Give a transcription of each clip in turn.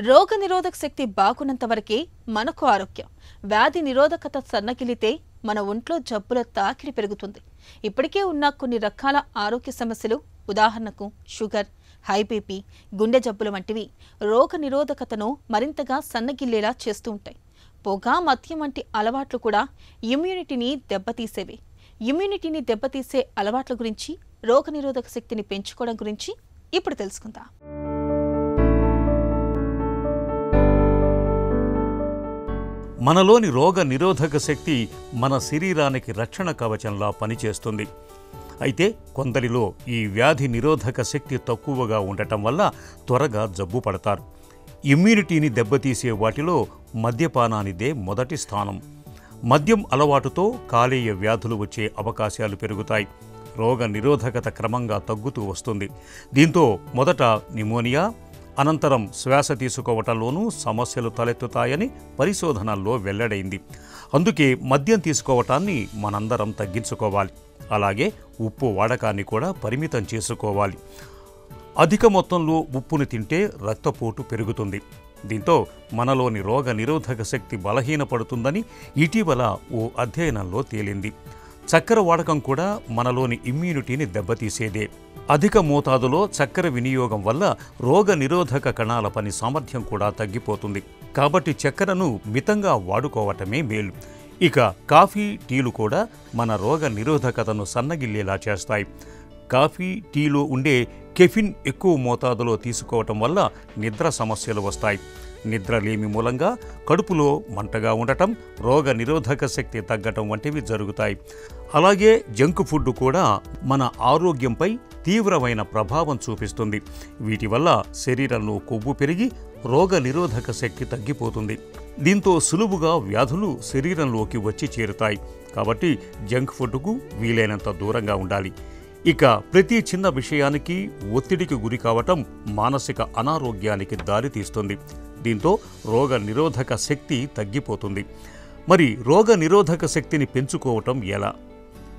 రోగనిరోధక శక్తి బాగున్నంత వరకే మనకు ఆరోగ్యం. వ్యాధి నిరోధకత సన్నగిలితే మన ఒంట్లో జబ్బుల తాకిడి పెరుగుతుంది. ఇప్పటికే ఉన్న కొన్ని రకాల ఆరోగ్య సమస్యలు, ఉదాహరణకు షుగర్, హై బీపీ, గుండె జబ్బులు వంటివి రోగ నిరోధకతను మరింతగా సన్నగిల్లేలా చేస్తూ ఉంటాయి. పొగ, మద్యం వంటి అలవాట్లు కూడా ఇమ్యూనిటీని దెబ్బతీసేవి. ఇమ్యూనిటీని దెబ్బతీసే అలవాట్ల గురించి, రోగనిరోధక శక్తిని పెంచుకోవడం గురించి ఇప్పుడు తెలుసుకుందాం. మనలోని రోగ నిరోధక శక్తి మన శరీరానికి రక్షణ కవచంలా పనిచేస్తుంది. అయితే కొందరిలో ఈ వ్యాధి నిరోధక శక్తి తక్కువగా ఉండటం వల్ల త్వరగా జబ్బు పడతారు. ఇమ్యూనిటీని దెబ్బతీసే వాటిలో మద్యపానానిదే మొదటి స్థానం. మద్యం అలవాటుతో కాలేయ వ్యాధులు వచ్చే అవకాశాలు పెరుగుతాయి. రోగ నిరోధకత క్రమంగా తగ్గుతూ వస్తుంది. దీంతో మొదట న్యూమోనియా, అనంతరం శ్వాస తీసుకోవటంలోనూ సమస్యలు తలెత్తుతాయని పరిశోధనల్లో వెల్లడైంది. అందుకే మద్యం తీసుకోవటాన్ని మనందరం తగ్గించుకోవాలి. అలాగే ఉప్పు వాడకాన్ని కూడా పరిమితం చేసుకోవాలి. అధిక మొత్తంలో ఉప్పుని తింటే రక్తపోటు పెరుగుతుంది. దీంతో మనలోని రోగ నిరోధక శక్తి బలహీనపడుతుందని ఇటీవల ఓ అధ్యయనంలో తేలింది. చక్కెర వాడకం కూడా మనలోని ఇమ్యూనిటీని దెబ్బతీసేదే. అధిక మోతాదులో చక్కెర వినియోగం వల్ల రోగ నిరోధక కణాల పని సామర్థ్యం కూడా తగ్గిపోతుంది. కాబట్టి చక్కెరను మితంగా వాడుకోవటమే మేలు. ఇక కాఫీ, టీలు కూడా మన రోగ నిరోధకతను సన్నగిల్లేలా చేస్తాయి. కాఫీ, టీలో ఉండే కెఫిన్ ఎక్కువ మోతాదులో తీసుకోవటం వల్ల నిద్ర సమస్యలు వస్తాయి. నిద్రలేమి మూలంగా కడుపులో మంటగా ఉండటం, రోగ నిరోధక శక్తి తగ్గటం వంటివి జరుగుతాయి. అలాగే జంక్ ఫుడ్ కూడా మన ఆరోగ్యంపై తీవ్రమైన ప్రభావం చూపిస్తుంది. వీటి వల్ల శరీరంలో కొవ్వు పెరిగి రోగ నిరోధక శక్తి తగ్గిపోతుంది. దీంతో సులువుగా వ్యాధులు శరీరంలోకి వచ్చి చేరుతాయి. కాబట్టి జంక్ ఫుడ్కు వీలైనంత దూరంగా ఉండాలి. ఇక ప్రతి చిన్న విషయానికి ఒత్తిడికి గురి కావటం మానసిక అనారోగ్యానికి దారితీస్తుంది. దీంతో రోగ నిరోధక శక్తి తగ్గిపోతుంది. మరి రోగ నిరోధక శక్తిని పెంచుకోవటం ఎలా?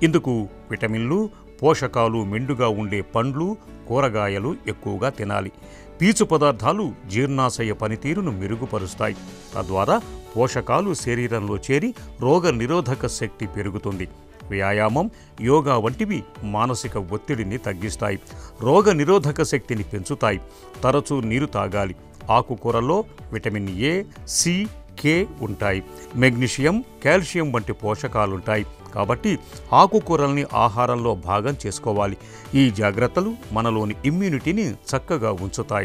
ఇందుకు విటమిన్లు, పోషకాలు మెండుగా ఉండే పండ్లు, కూరగాయలు ఎక్కువగా తినాలి. పీచు పదార్థాలు జీర్ణాశయ పనితీరును మెరుగుపరుస్తాయి. తద్వారా పోషకాలు శరీరంలో చేరి రోగ నిరోధక శక్తి పెరుగుతుంది. వ్యాయామం, యోగా వంటివి మానసిక ఒత్తిడిని తగ్గిస్తాయి, రోగ నిరోధక శక్తిని పెంచుతాయి. తరచూ నీరు తాగాలి. ఆకుకూరల్లో విటమిన్ ఏ, సి, కే ఉంటాయి. మెగ్నీషియం, కాల్షియం వంటి పోషకాలుంటాయి. కాబట్టి ఆకుకూరల్ని ఆహారంలో భాగం చేసుకోవాలి. ఈ జాగ్రత్తలు మనలోని ఇమ్యూనిటీని చక్కగా ఉంచుతాయి.